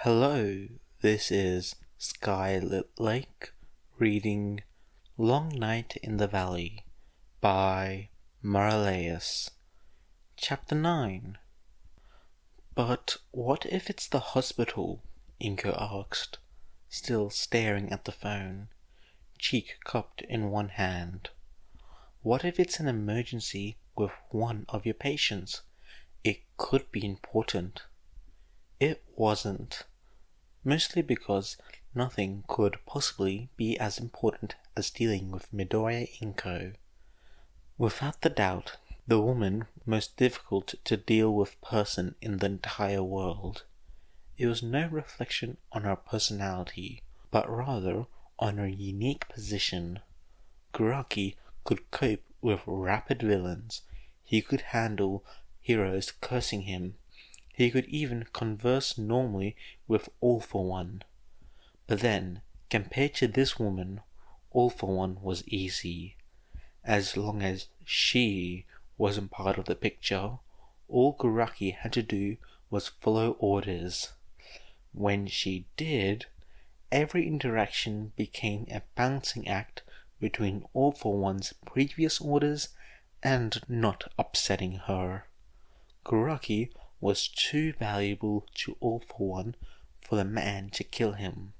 Hello, this is Skylit Lake reading Long Night in the Valley by Maraleus. Chapter 9. But what if it's the hospital? Inko asked, still staring at the phone, cheek cupped in one hand. What if it's an emergency with one of your patients? It could be important. It wasn't. Mostly because nothing could possibly be as important as dealing with Midoriya Izuku. Without the doubt, the woman most difficult to deal with person in the entire world. It was no reflection on her personality, but rather on her unique position. Kuraki could cope with rapid villains. He could handle heroes cursing him. He could even converse normally with All for One. But then, compared to this woman, All for One was easy. As long as she wasn't part of the picture, all Kuraki had to do was follow orders. When she did, every interaction became a balancing act between All for One's previous orders and not upsetting her. Kuraki was too valuable to All for One for the man to kill him,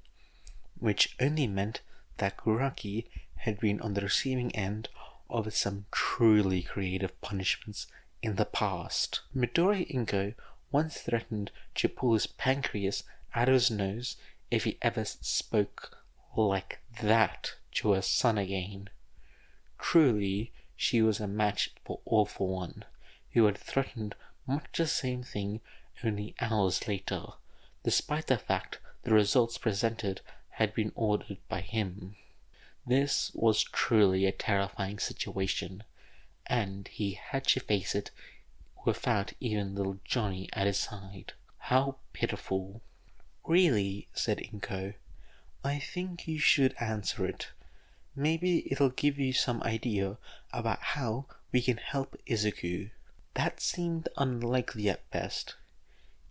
which only meant that Kuraki had been on the receiving end of some truly creative punishments in the past. Midoriya Izuku once threatened to pull his pancreas out of his nose if he ever spoke like that to her son again. Truly, she was a match for All for One, who had threatened much the same thing only hours later, despite the fact the results presented had been ordered by him. This was truly a terrifying situation, and he had to face it without even little Johnny at his side. How pitiful. Really, said Izuku, I think you should answer it. Maybe it'll give you some idea about how we can help Izuku. That seemed unlikely at best.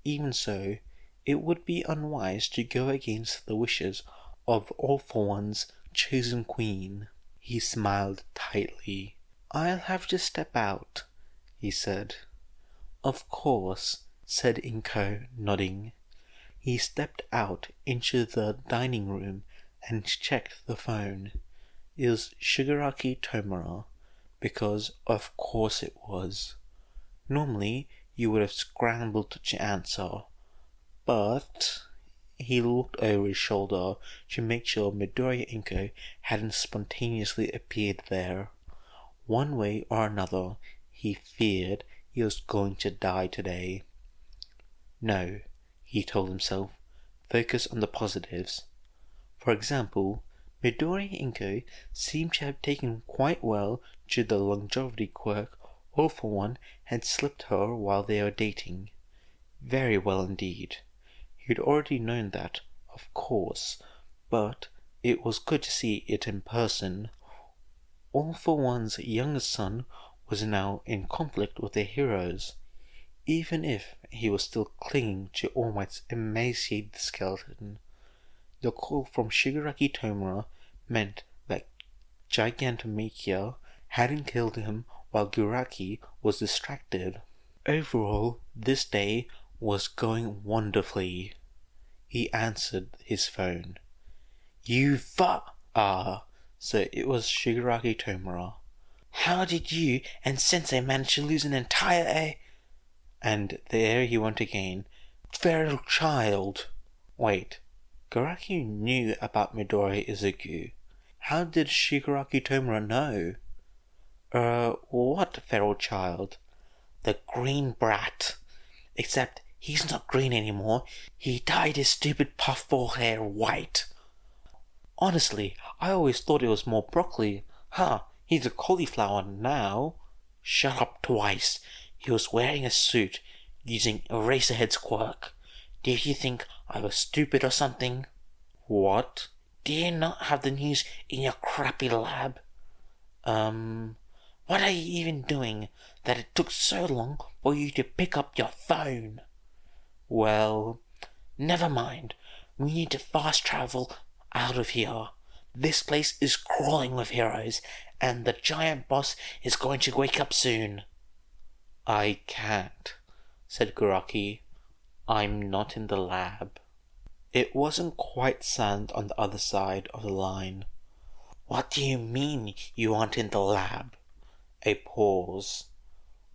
Even so, it would be unwise to go against the wishes of All for One's chosen queen. He smiled tightly. I'll have to step out, he said. Of course, said Izuku, nodding. He stepped out into the dining room and checked the phone. It was Shigaraki Tomura, because of course it was. Normally, you would have scrambled to answer, but he looked over his shoulder to make sure Midoriya Izuku hadn't spontaneously appeared there. One way or another, he feared he was going to die today. No, he told himself, focus on the positives. For example, Midoriya Izuku seemed to have taken quite well to the longevity quirk All for One had slipped her while they were dating. Very well indeed. He'd already known that, of course, but it was good to see it in person. All for One's youngest son was now in conflict with the heroes, even if he was still clinging to All Might's emaciated skeleton. The call from Shigaraki Tomura meant that Gigantomachia hadn't killed him while Kuraki was distracted. Overall, this day was going wonderfully. He answered his phone. So it was Shigaraki Tomura. How did you and Sensei manage to lose an entire And there he went again. Feral child. Wait, Kuraki knew about Midoriya Izuku. How did Shigaraki Tomura know? What feral child? The green brat. Except he's not green anymore. He dyed his stupid puffball hair white. Honestly, I always thought it was more broccoli. He's a cauliflower now. Shut up twice. He was wearing a suit, using Eraserhead's quirk. Did you think I was stupid or something? What? Do you not have the news in your crappy lab? What are you even doing that it took so long for you to pick up your phone? Well, Never mind. We need to fast travel out of here. This place is crawling with heroes, and the giant boss is going to wake up soon. I can't, said Guraki. I'm not in the lab. It wasn't quite silent on the other side of the line. What do you mean you aren't in the lab? A pause.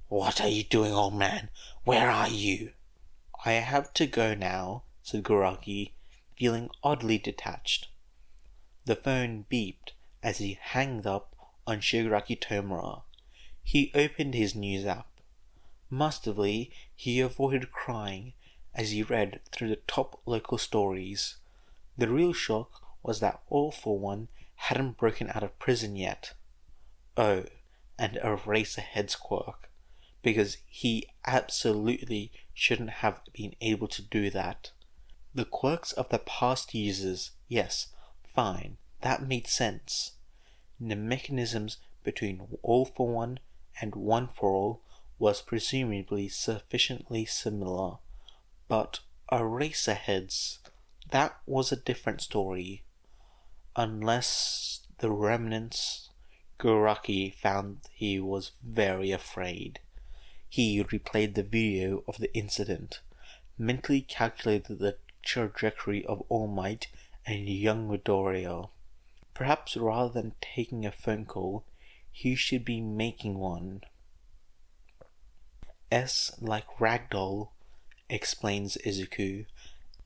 What are you doing, old man? Where are you? I have to go now, said Guraki, feeling oddly detached. The phone beeped as he hanged up on Shigaraki Tomura. He opened his news app. Masterfully, he avoided crying as he read through the top local stories. The real shock was that All For One hadn't broken out of prison yet. Oh, and Eraserhead's quirk, because he absolutely shouldn't have been able to do that. The quirks of the past users, yes, fine, that made sense. The mechanisms between All For One and One For All was presumably sufficiently similar, but Eraserheads, that was a different story. Unless the remnants, Guraki found he was very afraid. He replayed the video of the incident, mentally calculated the trajectory of All Might and young Midoriya. Perhaps rather than taking a phone call, he should be making one. S like ragdoll, explains Izuku,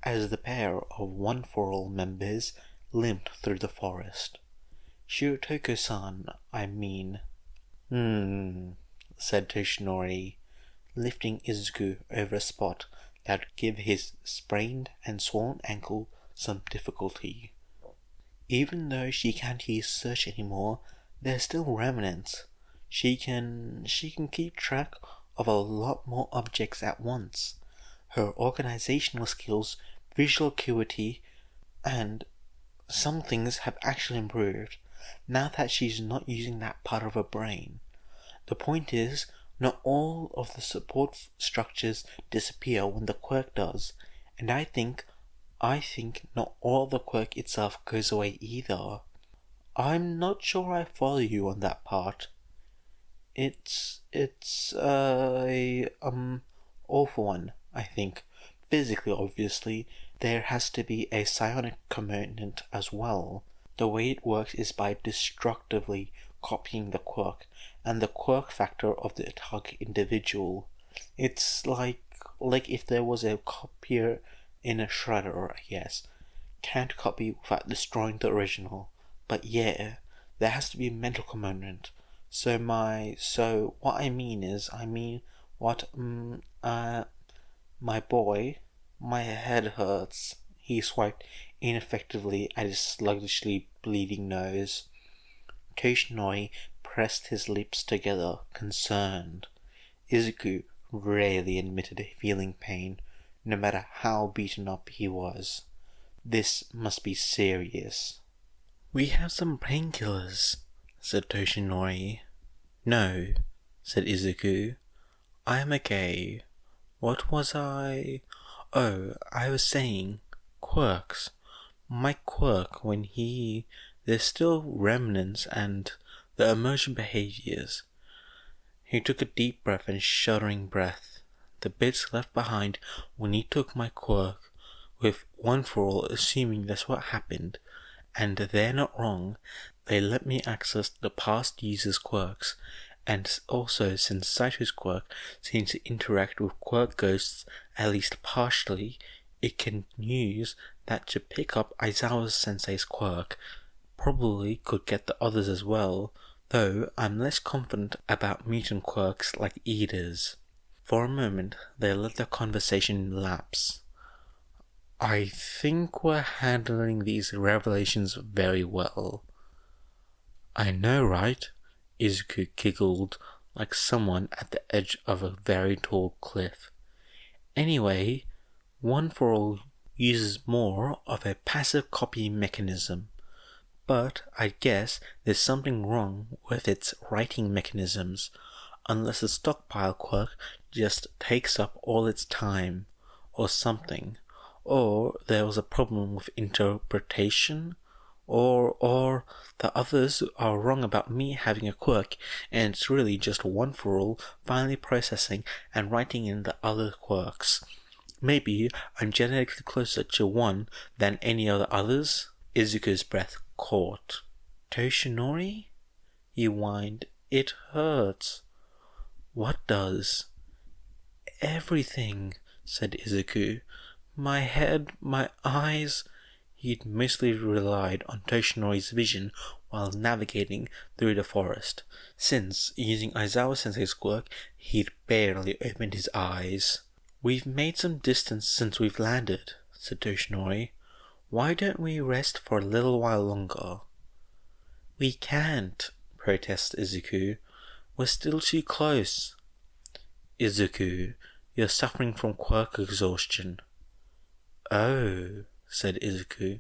as the pair of One For All members limped through the forest. Shirotoko-san, I mean. Said Toshinori, lifting Izuku over a spot that would give his sprained and swollen ankle some difficulty. Even though she can't use search anymore, there's still remnants. She can keep track of a lot more objects at once. Her organizational skills, visual acuity, and some things have actually improved now that she's not using that part of her brain. The point is, not all of the support structures disappear when the quirk does, and I think not all the quirk itself goes away either. I'm not sure I follow you on that part. It's All For One, I think. Physically, obviously, there has to be a psionic component as well. The way it works is by destructively copying the quirk and the quirk factor of the target individual. It's like if there was a copier in a shredder, I guess. Can't copy without destroying the original. But yeah, there has to be a mental component. So what I mean is, my boy, my head hurts. He swiped ineffectively at his sluggishly bleeding nose. Toshinori pressed his lips together, concerned. Izuku rarely admitted feeling pain, no matter how beaten up he was. This must be serious. We have some painkillers, said Toshinori. No, said Izuku. I am okay. What was I? Oh, I was saying, quirks. My quirk there's still remnants and the emergent behaviors. He took a deep breath and shuddering breath. The bits left behind when he took my quirk, with One For All assuming that's what happened, and they're not wrong, they let me access the past user's quirks, and also since Saito's quirk seems to interact with quirk ghosts at least partially, it can use that to pick up Aizawa Sensei's quirk. Probably could get the others as well, though I'm less confident about mutant quirks like Ida's. For a moment, they let the conversation lapse. I think we're handling these revelations very well. I know, right? Izuku giggled like someone at the edge of a very tall cliff. Anyway, One For All uses more of a passive copy mechanism, but I guess there's something wrong with its writing mechanisms, unless the stockpile quirk just takes up all its time, or something, or there was a problem with interpretation, or the others are wrong about me having a quirk, and it's really just one for all, finally processing and writing in the other quirks. Maybe I'm genetically closer to one than any other others? Izuku's breath caught. Toshinori? He whined. It hurts. What does? Everything, said Izuku. My head, my eyes. He'd mostly relied on Toshinori's vision while navigating through the forest, since, using Aizawa-sensei's quirk, he'd barely opened his eyes. We've made some distance since we've landed, said Toshinori. Why don't we rest for a little while longer? We can't, protested Izuku. We're still too close. Izuku, you're suffering from quirk exhaustion. Oh, said Izuku.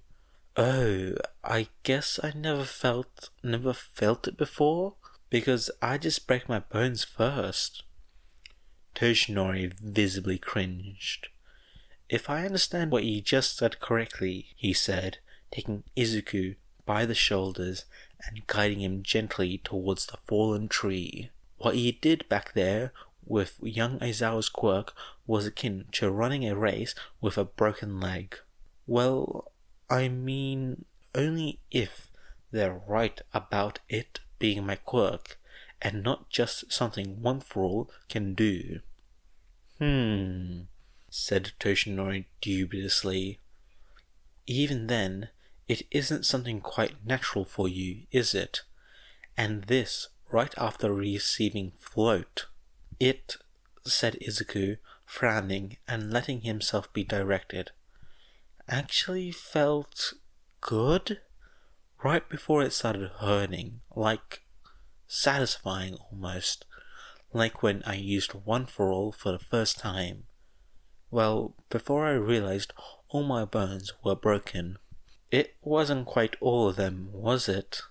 Oh, I guess I never felt it before, because I just break my bones first. Toshinori visibly cringed. If I understand what you just said correctly, he said, taking Izuku by the shoulders and guiding him gently towards the fallen tree. What he did back there with young Aizawa's quirk was akin to running a race with a broken leg. Well, I mean, only if they're right about it being my quirk, and not just something one for all can do. Said Toshinori dubiously. Even then, it isn't something quite natural for you, is it? And this right after receiving float. It, said Izuku, frowning and letting himself be directed, actually felt good? Right before it started hurting, like satisfying almost, like when I used one for all for the first time. Well, before I realized all my bones were broken. It wasn't quite all of them, was it?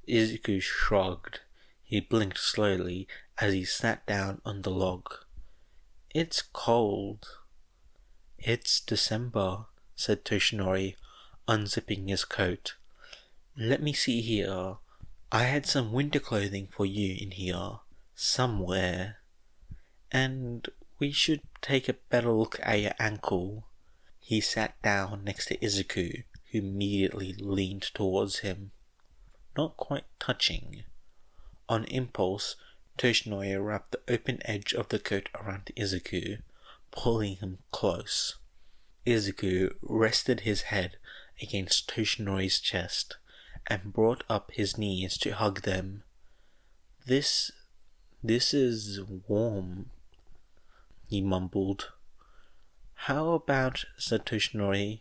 Izuku shrugged. He blinked slowly as he sat down on the log. It's cold. It's December, said Toshinori, unzipping his coat. Let me see here. I had some winter clothing for you in here, somewhere. And we should take a better look at your ankle. He sat down next to Izuku, who immediately leaned towards him. Not quite touching. On impulse, Toshinori wrapped the open edge of the coat around Izuku, pulling him close. Izuku rested his head against Toshinori's chest and brought up his knees to hug them. This is warm, he mumbled. How about, said Toshinori,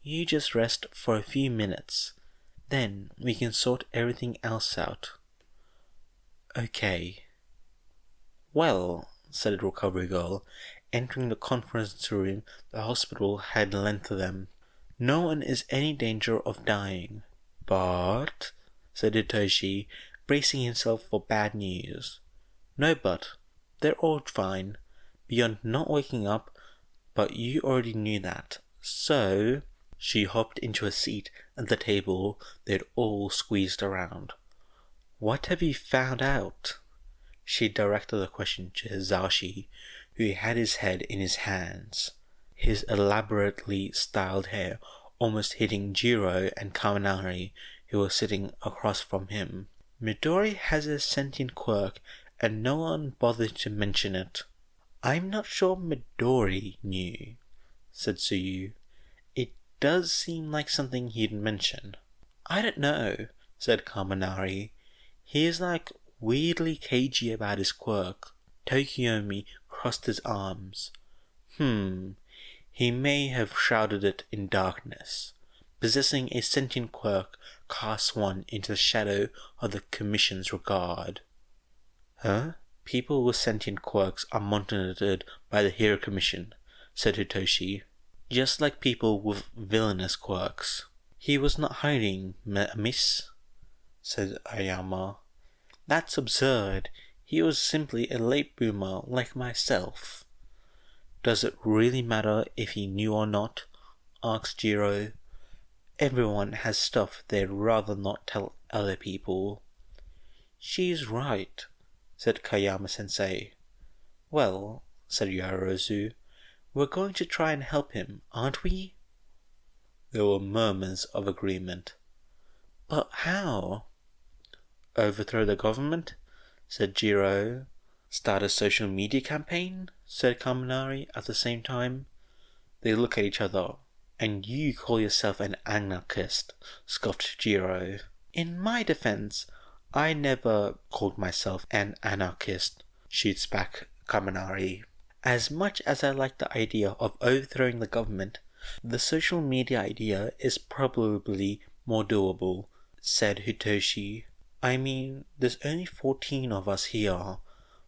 you just rest for a few minutes, then we can sort everything else out. Okay. Well, said the recovery girl, entering the conference room the hospital had lent to them. No one is any danger of dying. But, said Hitoshi, bracing himself for bad news. No but, they're all fine, beyond not waking up, but you already knew that. So, she hopped into a seat at the table they'd all squeezed around. What have you found out? She directed the question to Hizashi, who had his head in his hands, his elaborately styled hair almost hitting Jiro and Kaminari, who were sitting across from him. Midori has a sentient quirk, and no one bothered to mention it. I'm not sure Midori knew, said Tsuyu. It does seem like something he'd mention. I don't know, said Kaminari. He is like weirdly cagey about his quirk. Tokiomi crossed his arms. He may have shrouded it in darkness. Possessing a sentient quirk casts one into the shadow of the Commission's regard. Huh? People with sentient quirks are monitored by the Hero Commission, said Hitoshi. Just like people with villainous quirks. He was not hiding, miss, said Ayama. That's absurd. He was simply a late bloomer like myself. Does it really matter if he knew or not? Asked Jiro. Everyone has stuff they'd rather not tell other people. She's right, said Kayama-sensei. Well, said Yaozu, we're going to try and help him, aren't we? There were murmurs of agreement. But how? Overthrow the government, said Jiro. Start a social media campaign, said Kaminari at the same time. They look at each other. And you call yourself an anarchist, scoffed Jiro. In my defense, I never called myself an anarchist, shoots back Kaminari. As much as I like the idea of overthrowing the government, the social media idea is probably more doable, said Hitoshi. I mean, there's only 14 of us here.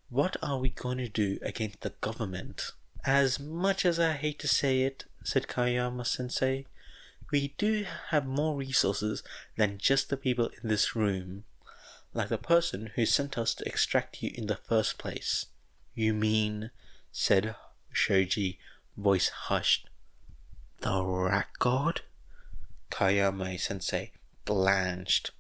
What are we going to do against the government? As much as I hate to say it, said Kayama-sensei, we do have more resources than just the people in this room, like the person who sent us to extract you in the first place. You mean, said Shoji, voice hushed, the rat god? Kayama-sensei blanched.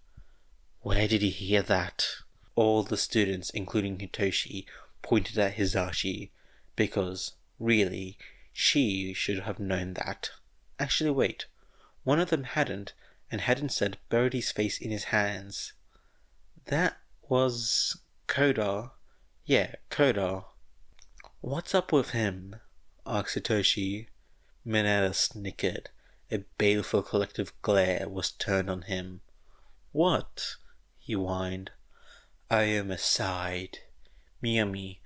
Where did he hear that? All the students, including Hitoshi, pointed at Hisashi, because, really, she should have known that. Actually, wait. One of them hadn't, and hadn't said buried his face in his hands. That was Koda. Yeah, Koda. What's up with him? Asked Hitoshi. Mineta snickered. A baleful collective glare was turned on him. What? He whined. Ayama sighed. Miyami,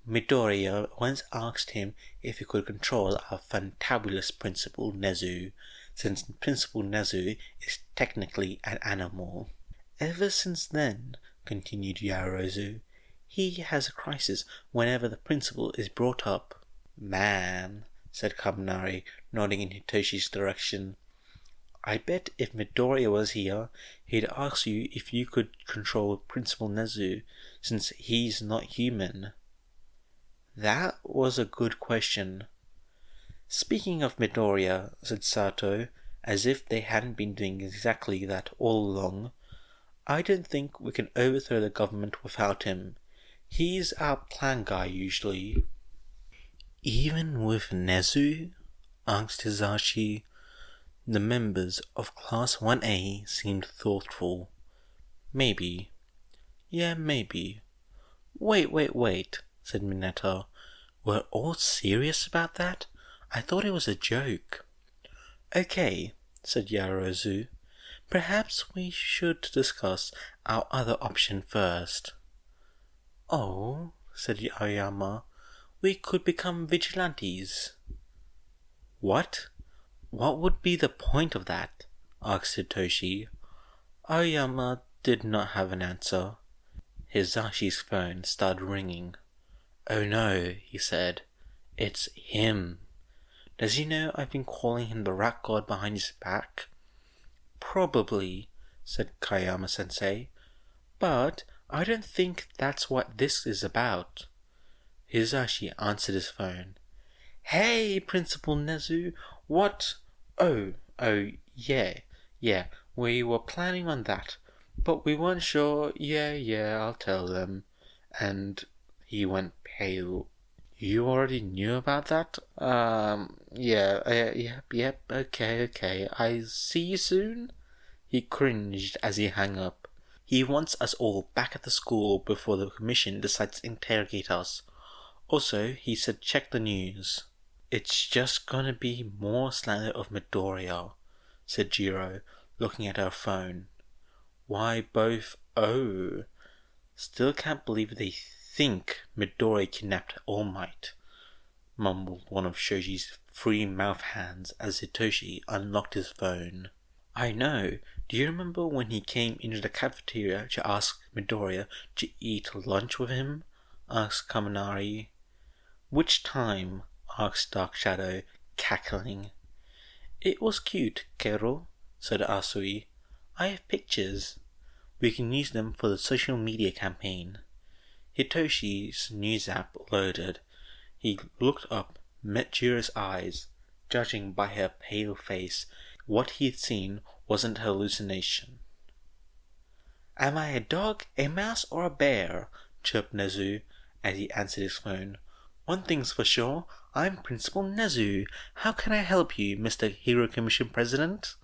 Midoriya once asked him if he could control our fantabulous Principal Nezu, since Principal Nezu is technically an animal. Ever since then, continued Yaozu, he has a crisis whenever the principal is brought up. Man, said Kaminari, nodding in Hitoshi's direction. I bet if Midoriya was here, he'd ask you if you could control Principal Nezu, since he's not human. That was a good question. Speaking of Midoriya, said Sato, as if they hadn't been doing exactly that all along, I don't think we can overthrow the government without him. He's our plan guy usually. Even with Nezu? Asked Hisashi. The members of Class 1A seemed thoughtful. Maybe. Yeah, maybe. Wait, said Mineta. We're all serious about that? I thought it was a joke. Okay, said Yaozu. Perhaps we should discuss our other option first. Oh, said Aoyama, we could become vigilantes. What? What would be the point of that? Asked Hitoshi. Aoyama did not have an answer. Hisashi's phone started ringing. Oh no, he said. It's him. Does he know I've been calling him the rat god behind his back? Probably, said Kayama-sensei. But I don't think that's what this is about. Hisashi answered his phone. Hey, Principal Nezu, what? Oh, yeah, we were planning on that, but we weren't sure. Yeah, I'll tell them. And he went pale. You already knew about that? Yep, okay, I see you soon? He cringed as he hung up. He wants us all back at the school before the commission decides to interrogate us. Also, he said check the news. It's just gonna be more slander of Midoriya, said Jiro, looking at her phone. Why both? Oh. Still can't believe they think Midoriya kidnapped All Might, mumbled one of Shoji's free mouth hands as Hitoshi unlocked his phone. I know. Do you remember when he came into the cafeteria to ask Midoriya to eat lunch with him? Asked Kaminari. Which time? Asked Dark Shadow, cackling. It was cute, Kero, said Asui. I have pictures. We can use them for the social media campaign. Hitoshi's news app loaded. He looked up, met Jira's eyes. Judging by her pale face, what he had seen wasn't a hallucination. "Am I a dog, a mouse, or a bear?" chirped Nezu as he answered his phone. "One thing's for sure, I'm Principal Nezu. How can I help you, Mr. Hero Commission President?"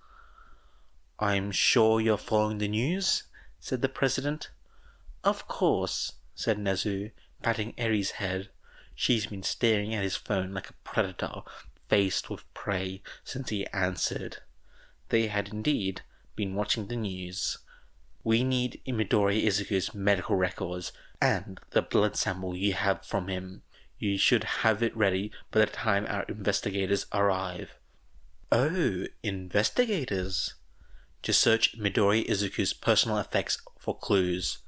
"I'm sure you're following the news," said the President. "Of course," said Nezu, patting Eri's head. She's been staring at his phone like a predator faced with prey since he answered. They had indeed been watching the news. "We need Midoriya Izuku's medical records and the blood sample you have from him. You should have it ready by the time our investigators arrive." "Oh, investigators?" "To search Midoriya Izuku's personal effects for clues.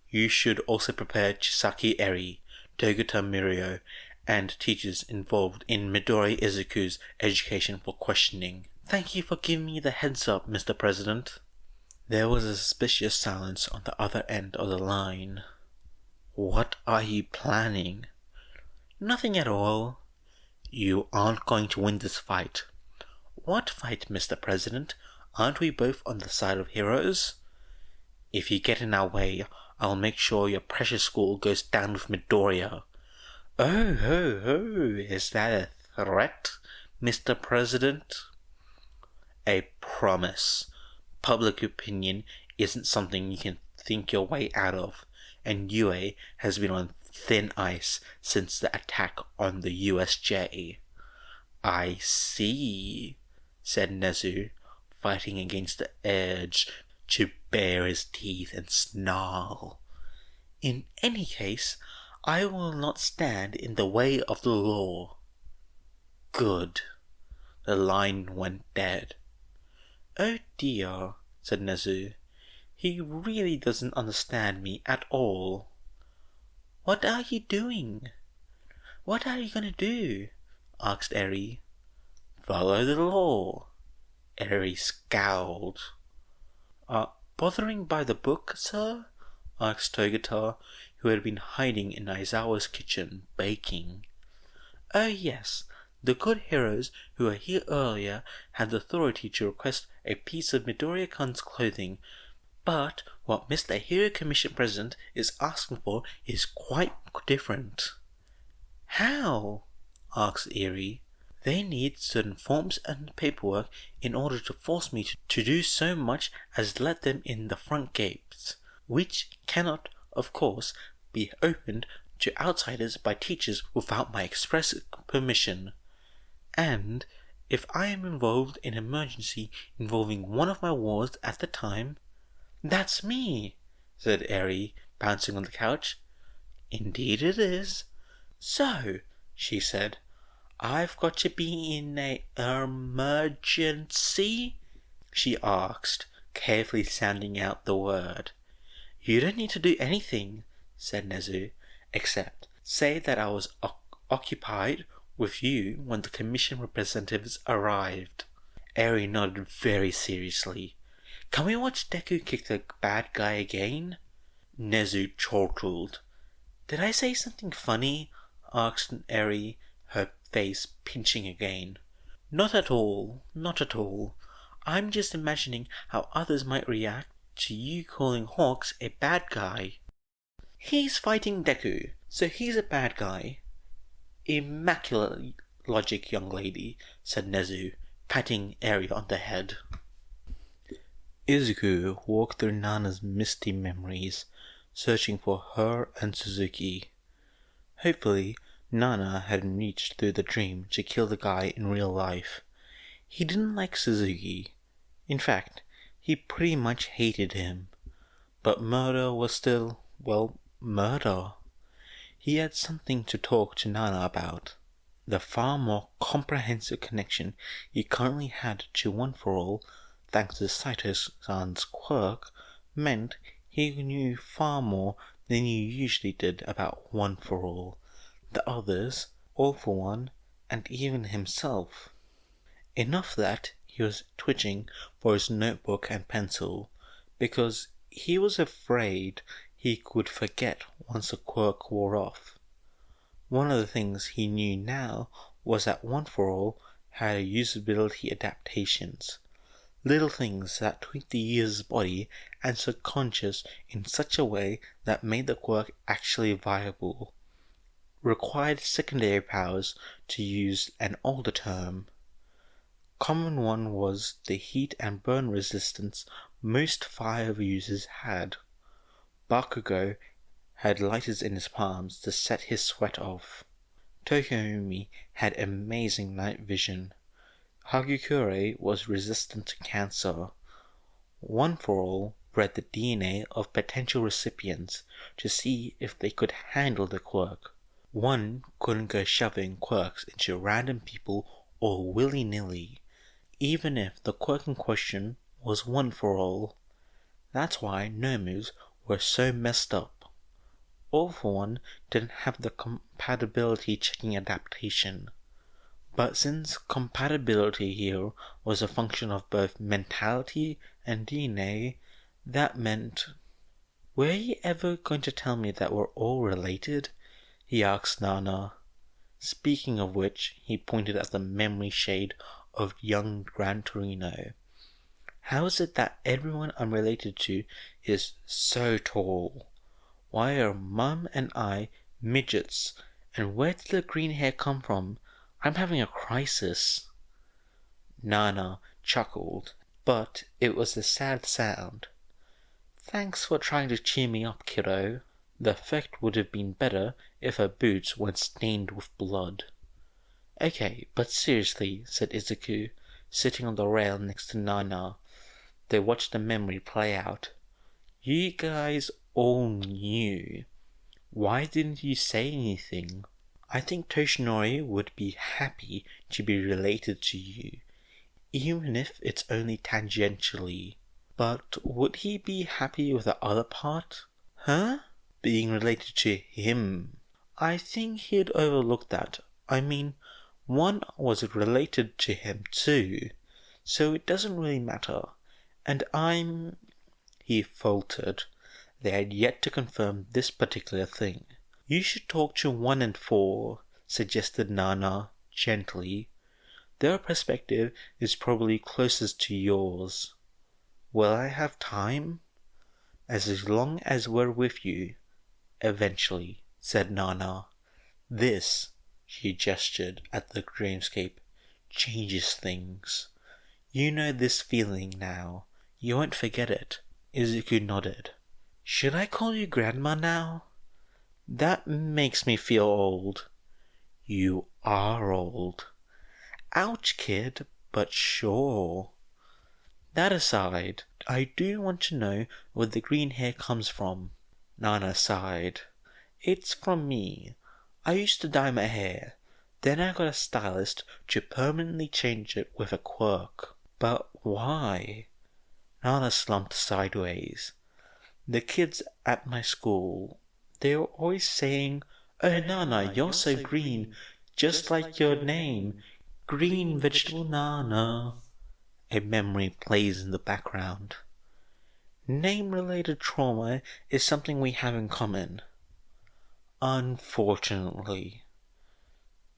You should also prepare Chisaki Eri, Togata Mirio, and teachers involved in Midoriya Izuku's education for questioning." "Thank you for giving me the heads up, Mr. President." There was a suspicious silence on the other end of the line. "What are you planning?" "Nothing at all." "You aren't going to win this fight." "What fight, Mr. President? Aren't we both on the side of heroes?" "If you get in our way, I'll make sure your precious school goes down with Midoriya." "Oh, ho, ho, is that a threat, Mr. President?" "A promise. Public opinion isn't something you can think your way out of, and UA has been on thin ice since the attack on the USJ." "I see," said Nezu, fighting against the urge to bare his teeth and snarl. "In any case, I will not stand in the way of the law." "Good." The line went dead. "Oh dear," said Nezu. "He really doesn't understand me at all." "What are you doing?" "What are you going to do?" asked Eri. "Follow the law." Eri scowled. "Bothering by the book, sir?" asked Togata, who had been hiding in Aizawa's kitchen, baking. "Oh yes, the good heroes who were here earlier had the authority to request a piece of Midoriya-kun's clothing, but what Mr. Hero Commission President is asking for is quite different." "How?" asked Eri. "They need certain forms and paperwork in order to force me to do so much as let them in the front gates, which cannot, of course, be opened to outsiders by teachers without my express permission. And if I am involved in an emergency involving one of my wards at the time—" "That's me," said Eri, bouncing on the couch. "Indeed it is." "So," she said, "I've got to be in a emergency?" she asked, carefully sounding out the word. "You don't need to do anything," said Nezu, "except say that I was occupied with you when the commission representatives arrived." Eri nodded very seriously. "Can we watch Deku kick the bad guy again?" Nezu chortled. "Did I say something funny?" asked Eri, her face pinching again. "Not at all, not at all. I'm just imagining how others might react to you calling Hawks a bad guy." "He's fighting Deku, so he's a bad guy." "Immaculate logic, young lady," said Nezu, patting Eri on the head. Izuku walked through Nana's misty memories, searching for her and Suzuki. Hopefully, Nana hadn't reached through the dream to kill the guy in real life. He didn't like Suzuki. In fact, he pretty much hated him. But murder was still, well, murder. He had something to talk to Nana about. The far more comprehensive connection he currently had to One For All, thanks to Saito-san's quirk, meant he knew far more than he usually did about One For All, the others, All For One, and even himself. Enough that he was twitching for his notebook and pencil, because he was afraid he could forget once the quirk wore off. One of the things he knew now was that One for All had usability adaptations. Little things that tweaked the user's body and subconscious in such a way that made the quirk actually viable. Required secondary powers, to use an older term. Common one was the heat and burn resistance most fire users had. Bakugo had lighters in his palms to set his sweat off. Tokomi had amazing night vision. Hagakure was resistant to cancer. One for All read the DNA of potential recipients to see if they could handle the quirk. One couldn't go shoving quirks into random people or willy-nilly, even if the quirk in question was One for All. That's why Nomus were so messed up. All for One didn't have the compatibility checking adaptation. But since compatibility here was a function of both mentality and DNA, that meant... "Were you ever going to tell me that we're all related?" he asked Nana. Speaking of which, he pointed at the memory shade of young Gran Torino. "How is it that everyone I'm related to is so tall? Why are Mum and I midgets? And where did the green hair come from? I'm having a crisis." Nana chuckled, but it was a sad sound. "Thanks for trying to cheer me up, kiddo. The effect would have been better if her boots weren't stained with blood." "Okay, but seriously," said Izuku, sitting on the rail next to Nana. They watched the memory play out. "You guys all knew. Why didn't you say anything? I think Toshinori would be happy to be related to you, even if it's only tangentially. But would he be happy with the other part? Huh? Being related to him. I think he'd overlook that. I mean, One was related to him too, so it doesn't really matter. And I'm..." He faltered. They had yet to confirm this particular thing. "You should talk to 1 and 4, suggested Nana, gently. "Their perspective is probably closest to yours." "Will I have time?" "As long as we're with you. Eventually," said Nana. "This," she gestured at the dreamscape, "changes things. You know this feeling now. You won't forget it." Izuku nodded. "Should I call you Grandma now?" "That makes me feel old." "You are old." "Ouch, kid, but sure." "That aside, I do want to know where the green hair comes from." Nana sighed. "It's from me. I used to dye my hair. Then I got a stylist to permanently change it with a quirk." "But why?" Nana slumped sideways. "The kids at my school, they were always saying, 'Oh, Nana, you're so green, just like your name, Green Vegetable Nana.'" A memory plays in the background. "Name-related trauma is something we have in common." "Unfortunately."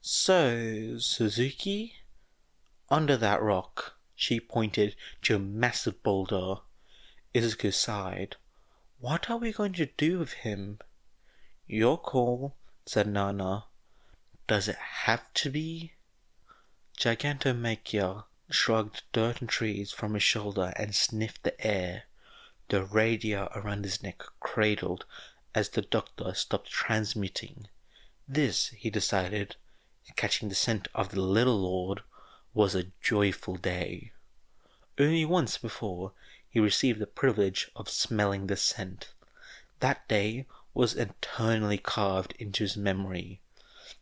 "So, Suzuki?" "Under that rock." She pointed to a massive boulder. Izuku sighed. "What are we going to do with him?" "Your call," said Nana. "Does it have to be?" Gigantomachia shrugged dirt and trees from his shoulder and sniffed the air. The radii around his neck cradled as the doctor stopped transmuting. This, he decided, catching the scent of the Little Lord, was a joyful day. Only once before he received the privilege of smelling the scent. That day was eternally carved into his memory.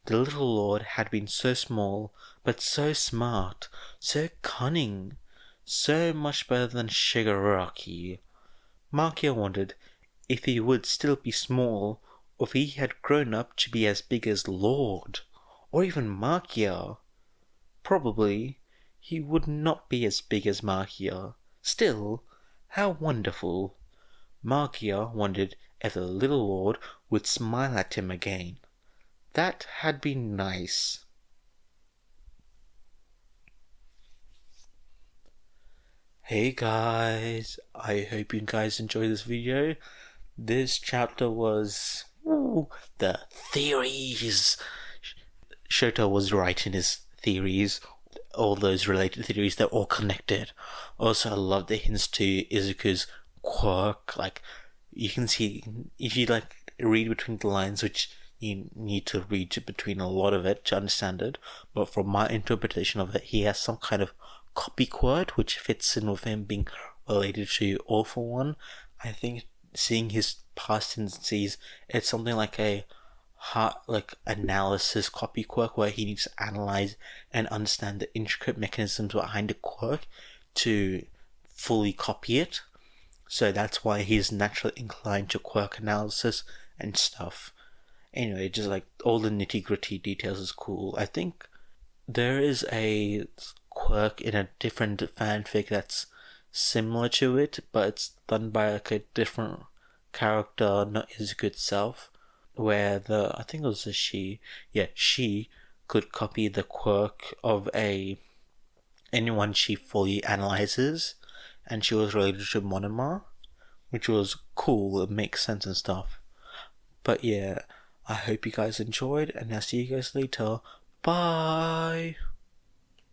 The Little Lord had been so small, but so smart, so cunning, so much better than Shigaraki. Makia wondered if he would still be small, or if he had grown up to be as big as Lord, or even Makia. Probably he would not be as big as Makia. Still, how wonderful. Makia wondered if the Little Lord would smile at him again. That had been nice. Hey guys, I hope you guys enjoyed this video. This chapter was the theories. Shota was right in his theories. All those related theories, they're all connected. Also, I love the hints to Izuku's quirk. Like, you can see, if you read between the lines, which you need to read between a lot of it to understand it, but from my interpretation of it, he has some kind of copy quirk which fits in with him being related to All For One. I think seeing his past tendencies, it's something like a analysis copy quirk where he needs to analyze and understand the intricate mechanisms behind the quirk to fully copy it. So that's why he's naturally inclined to quirk analysis and stuff. Anyway, just like all the nitty gritty details is cool. I think there is a quirk in a different fanfic that's similar to it, but it's done by like a different character, not Izuku itself, where I think it was a she could copy the quirk of anyone she fully analyzes, and she was related to Monoma, which was cool. It makes sense and stuff. But yeah, I hope you guys enjoyed, and I'll see you guys later. Bye!